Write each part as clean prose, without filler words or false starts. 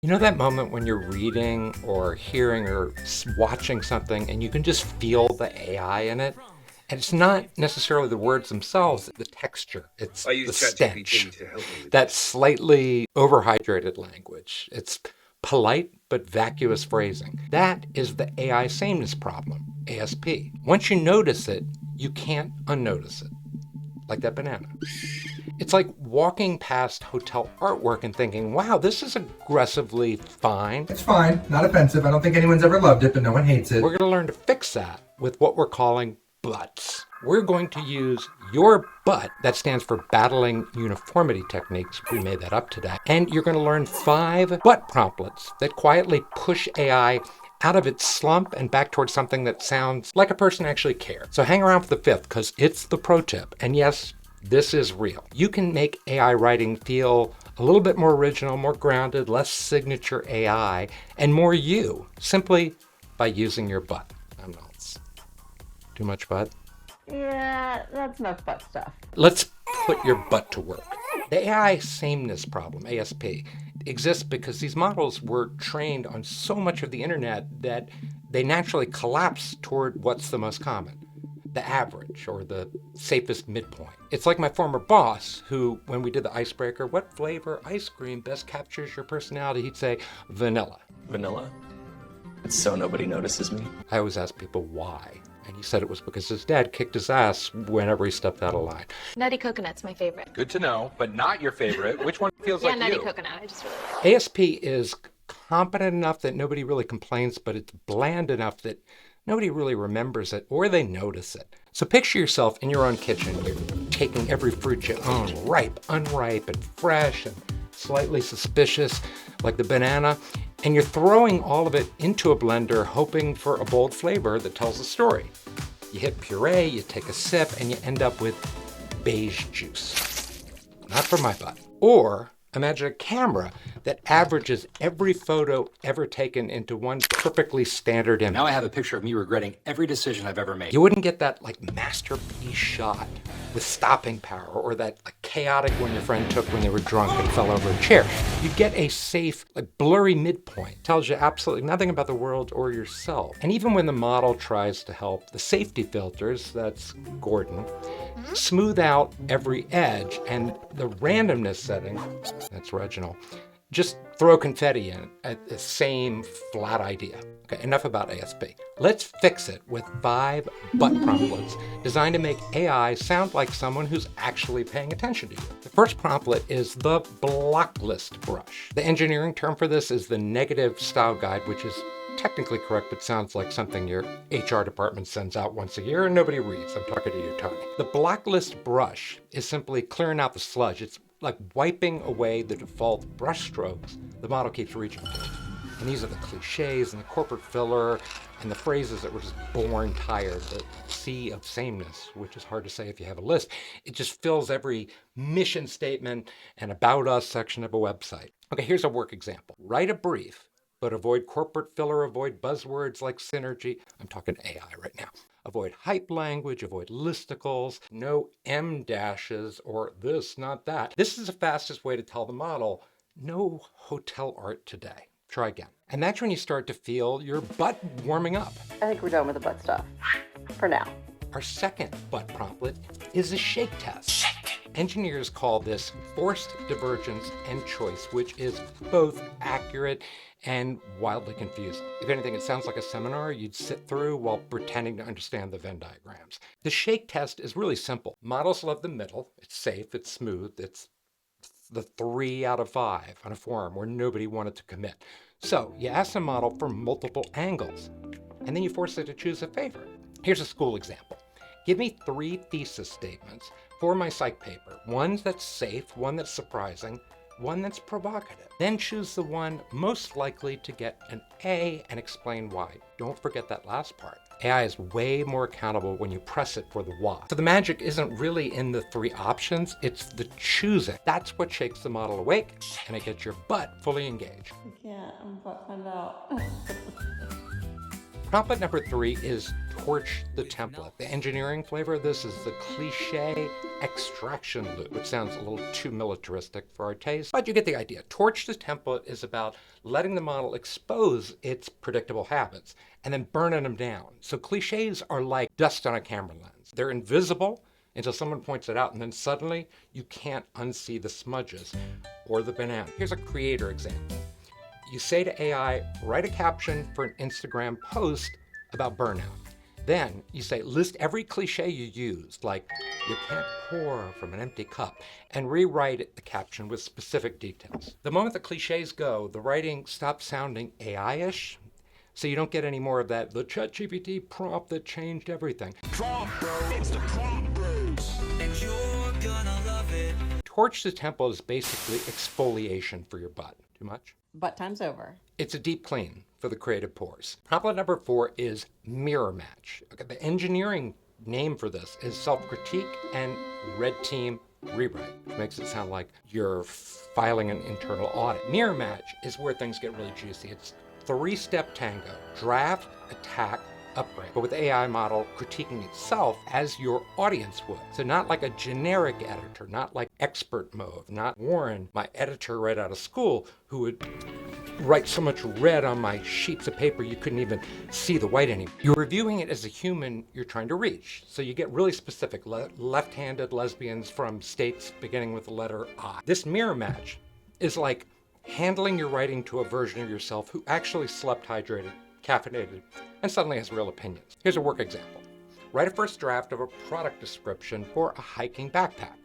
You know that moment when you're reading or hearing or watching something and you can just feel the AI in it? And it's not necessarily the words themselves, the texture, it's I the use stench, ChatGPT to help me with that this. slightly overhydrated language. It's polite but vacuous phrasing. That is the AI sameness problem, ASP. Once you notice it, you can't unnotice it, like that banana. It's like walking past hotel artwork and thinking, wow, this is aggressively fine. It's fine, not offensive. I don't think anyone's ever loved it, but no one hates it. We're going to learn to fix that with what we're calling butts. We're going to use your butt, that stands for Battling Uniformity Techniques. We made that up today. And you're going to learn 5 butt promptlets that quietly push AI out of its slump and back towards something that sounds like a person actually cares. So hang around for the 5th because it's the pro tip. And yes, this is real. You can make AI writing feel a little bit more original, more grounded, less signature AI, and more you, simply by using your butt. I'm not. Too much butt? Yeah, that's enough butt stuff. Let's put your butt to work. The AI Sameness Problem, ASP, exists because these models were trained on so much of the internet that they naturally collapse toward what's the most common, the average or the safest midpoint. It's like my former boss who, when we did the icebreaker, what flavor ice cream best captures your personality, he'd say vanilla. Vanilla? It's so nobody notices me. I always ask people why. And he said it was because his dad kicked his ass whenever he stepped out of line. Nutty coconut's my favorite. Good to know, but not your favorite. Which one feels Yeah, like nutty you? coconut. I just really like it. ASP is competent enough that nobody really complains, but it's bland enough that nobody really remembers it or they notice it. So picture yourself in your own kitchen. You're taking every fruit you own, ripe, unripe, and fresh, and slightly suspicious, like the banana, and you're throwing all of it into a blender, hoping for a bold flavor that tells a story. You hit puree, you take a sip, and you end up with beige juice. Not for my butt. Or imagine a camera that averages every photo ever taken into one perfectly standard image. Now I have a picture of me regretting every decision I've ever made. You wouldn't get that masterpiece shot with stopping power or that chaotic one your friend took when they were drunk and fell over a chair. You get a safe, blurry midpoint. Tells you absolutely nothing about the world or yourself. And even when the model tries to help, the safety filters, that's Gordon, smooth out every edge, and the randomness setting, that's Reginald, just throw confetti in at the same flat idea. Okay, enough about ASP. Let's fix it with 5 butt promptlets designed to make AI sound like someone who's actually paying attention to you. The first promptlet is the Blocklist Brush. The engineering term for this is the negative style guide, which is technically correct, but sounds like something your HR department sends out once a year and nobody reads. I'm talking to you, Tony. The Blocklist Brush is simply clearing out the sludge. It's like wiping away the default brush strokes the model keeps reaching for. And these are the clichés and the corporate filler and the phrases that were just born tired, the sea of sameness, which is hard to say if you have a list. It just fills every mission statement and about us section of a website. Okay, here's a work example. Write a brief, but avoid corporate filler, avoid buzzwords like synergy. I'm talking AI right now. Avoid hype language, avoid listicles, no M dashes or this, not that. This is the fastest way to tell the model, no hotel art today. Try again. And that's when you start to feel your butt warming up. I think we're done with the butt stuff. For now. Our second butt promptlet is a shake test. Engineers call this forced divergence and choice, which is both accurate and wildly confusing. If anything, it sounds like a seminar you'd sit through while pretending to understand the Venn diagrams. The shake test is really simple. Models love the middle. It's safe, it's smooth, it's the 3 out of 5 on a forum where nobody wanted to commit. So you ask the model for multiple angles, and then you force it to choose a favorite. Here's a school example. Give me 3 thesis statements for my psych paper. One that's safe, one that's surprising, one that's provocative. Then choose the one most likely to get an A and explain why. Don't forget that last part. AI is way more accountable when you press it for the why. So the magic isn't really in the 3 options, it's the choosing. That's what shakes the model awake, and it gets your butt fully engaged. I can't. I'm about to find out. Promptlet number 3 is torch the template. The engineering flavor of this is the cliche extraction loop, which sounds a little too militaristic for our taste, but you get the idea. Torch the template is about letting the model expose its predictable habits and then burning them down. So cliches are like dust on a camera lens. They're invisible until someone points it out, and then suddenly you can't unsee the smudges or the banana. Here's a creator example. You say to AI, write a caption for an Instagram post about burnout. Then you say, list every cliche you used, like you can't pour from an empty cup, and rewrite the caption with specific details. The moment the cliches go, the writing stops sounding AI-ish, so you don't get any more of that, the ChatGPT prompt that changed everything. It's the prompt bros, and you're gonna love it. Torch the temple is basically exfoliation for your butt. Too much? Butt time's over. It's a deep clean for the creative pores. Promptlet number 4 is mirror match. Okay, the engineering name for this is self-critique and red team rewrite, which makes it sound like you're filing an internal audit. Mirror match is where things get really juicy. It's 3-step tango: draft, attack, upgrade, but with the AI model critiquing itself as your audience would. So not like a generic editor, not like expert mode, not Warren, my editor right out of school, who would write so much red on my sheets of paper you couldn't even see the white anymore. You're reviewing it as a human you're trying to reach. So you get really specific, left-handed lesbians from states beginning with the letter I. This mirror match is like handling your writing to a version of yourself who actually slept hydrated, caffeinated, and suddenly has real opinions. Here's a work example. Write a first draft of a product description for a hiking backpack.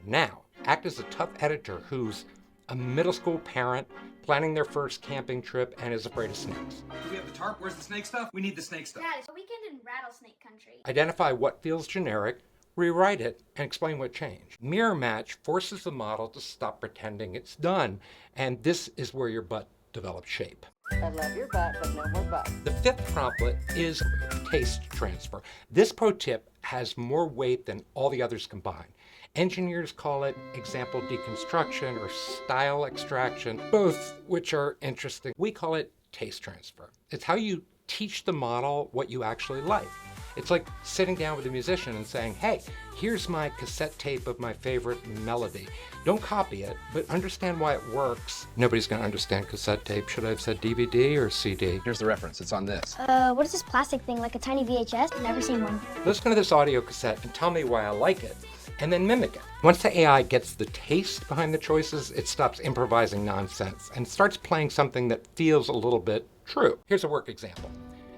Now, act as a tough editor who's a middle school parent planning their first camping trip and is afraid of snakes. Do we have the tarp? Where's the snake stuff? We need the snake stuff. Dad, it's a weekend in rattlesnake country. Identify what feels generic, rewrite it, and explain what changed. Mirror match forces the model to stop pretending it's done, and this is where your butt develops shape. I love your butt, but no more butt. The 5th promptlet is taste transfer. This pro tip has more weight than all the others combined. Engineers call it example deconstruction or style extraction, both which are interesting. We call it taste transfer. It's how you teach the model what you actually like. It's like sitting down with a musician and saying, hey, here's my cassette tape of my favorite melody. Don't copy it, but understand why it works. Nobody's going to understand cassette tape. Should I have said DVD or CD? Here's the reference. It's on this. What is this plastic thing, like a tiny VHS? Never seen one. Listen to this audio cassette and tell me why I like it, and then mimic it. Once the AI gets the taste behind the choices, it stops improvising nonsense and starts playing something that feels a little bit true. Here's a work example.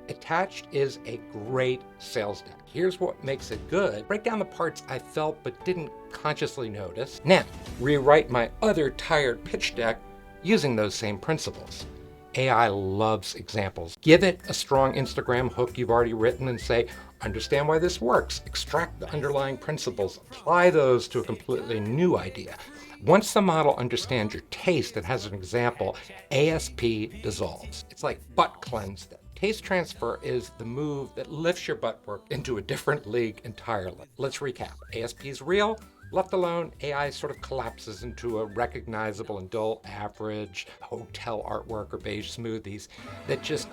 Attached is a great sales deck. Here's what makes it good. Break down the parts I felt but didn't consciously notice. Now, rewrite my other tired pitch deck using those same principles. AI loves examples. Give it a strong Instagram hook you've already written and say, understand why this works. Extract the underlying principles. Apply those to a completely new idea. Once the model understands your taste and has an example, ASP dissolves. It's like butt cleansed. Taste transfer is the move that lifts your butt work into a different league entirely. Let's recap. ASP is real. Left alone, AI sort of collapses into a recognizable and dull average hotel artwork or beige smoothies that just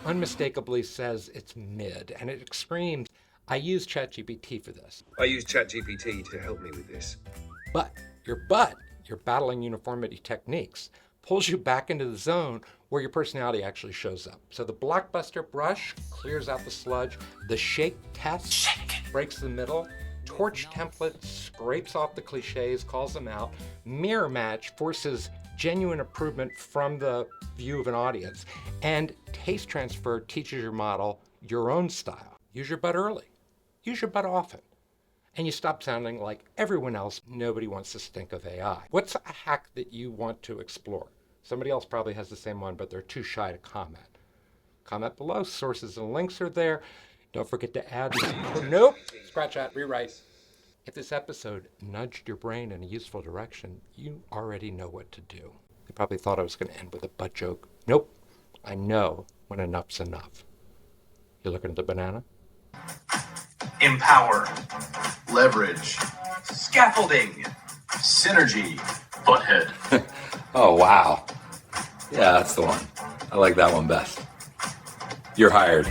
unmistakably says it's mid. And it screams, I use ChatGPT for this. I use ChatGPT to help me with this. But your butt, you're battling uniformity techniques, pulls you back into the zone where your personality actually shows up. So the blockbuster brush clears out the sludge, the shake test breaks the middle, torch template scrapes off the cliches, calls them out, mirror match forces genuine improvement from the view of an audience, and taste transfer teaches your model your own style. Use your butt early, use your butt often, and you stop sounding like everyone else. Nobody wants to stink of AI. What's a hack that you want to explore? Somebody else probably has the same one, but they're too shy to comment. Comment below. Sources and links are there. Don't forget to add nope, scratch that, rewrite. If this episode nudged your brain in a useful direction, you already know what to do. You probably thought I was going to end with a butt joke. Nope. I know when enough's enough. You looking at the banana? Empower, leverage, scaffolding, synergy, butthead. Oh, wow. Yeah, that's the one. I like that one best. You're hired.